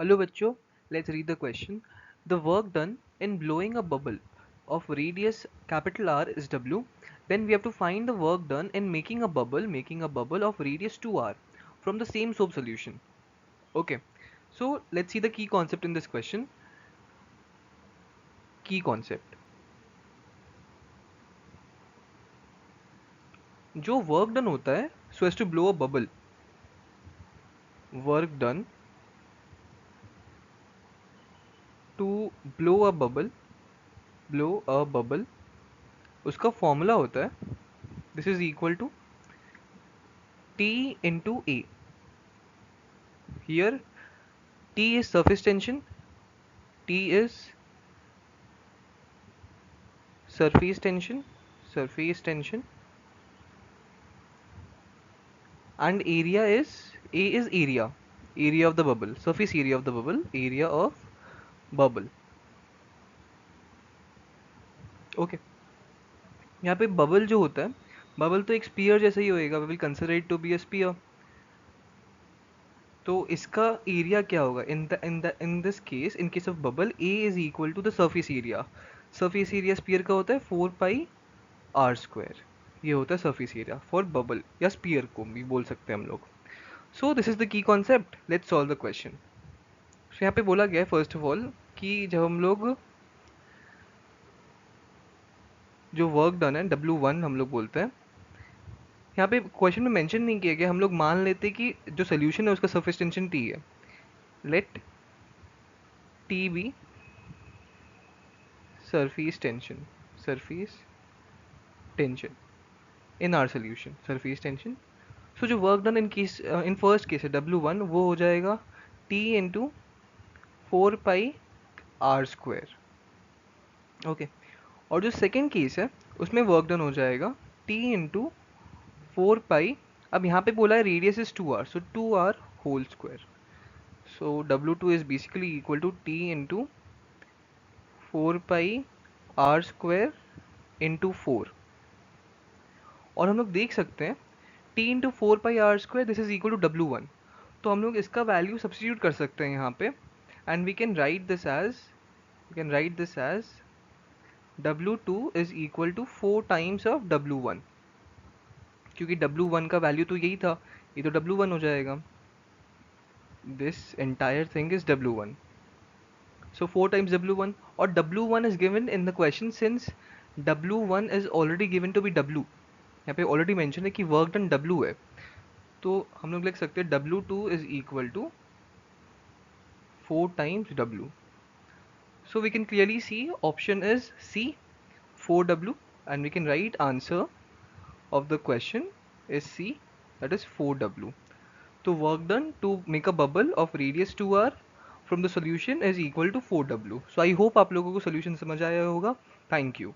Hello bachcho, let's read the question. The work done in blowing a bubble of radius capital R is W. Then we have to find the work done in making a bubble of radius 2R from the same soap solution. Okay, so let's see the key concept in this question. Key concept. जो work done होता है so as to blow a bubble, work done to blow a bubble, blow a bubble, उसका formula होता है this is equal to T into A. Here T is surface tension, T is surface tension, surface tension, and area is A is area, area of the bubble, surface area of the bubble, area of bubble. Okay, यहाँ पे bubble जो होता है, bubble तो एक spear जैसा ही होएगा, we will consider it to be a sphere. तो इसका एरिया क्या होगा in this case, in case of bubble A is equal to the surface area. Surface area sphere का होता है 4 पाई r स्क्वायर. ये होता है सरफेस एरिया फॉर बबल या स्पीयर को भी बोल सकते हैं हम लोग. So this is the key concept. Let's solve the question. So यहाँ पे बोला गया है फर्स्ट ऑफ ऑल कि जब हम लोग जो वर्क डन है W1 हम लोग बोलते हैं, यहाँ पे क्वेश्चन में मेंशन नहीं किया गया, हम लोग मान लेते कि जो सोल्यूशन है उसका सरफेस टेंशन T है. Let T be surface tension, surface tension in our solution, surface tension. So जो work done in case in first case है W1 वो हो जाएगा T into 4 pi r square. Okay, और जो सेकेंड केस है उसमें वर्क डन हो जाएगा T इंटू 4 पाई. अब यहाँ पे बोला है radius is 2r, so 2r whole square. So W2 is basically equal to T into 4 pi r square into 4. और हम लोग देख सकते हैं T into 4 pi r square this is equal to W1. तो हम लोग इसका वैल्यू सब्सटीट्यूट कर सकते हैं यहाँ पे, and we can write this as W2 is equal to 4 times of W1, क्योंकि W1 का वैल्यू तो यही था, ये तो W1 हो जाएगा. This entire thing is W1. So 4 times W1, और W1 is given in the question since W1 is already given to be W. यहाँ पे ऑलरेडी मेंशन है कि वर्क डन W है, तो हम लोग लिख सकते हैं W2 is equal to 4 times W. So we can clearly see option is C, 4W, and we can write answer of the question is C, that is 4W. So work done to make a bubble of radius 2r from the solution is equal to 4W. So I hope आप लोगों को solution समझ आया होगा. Thank you.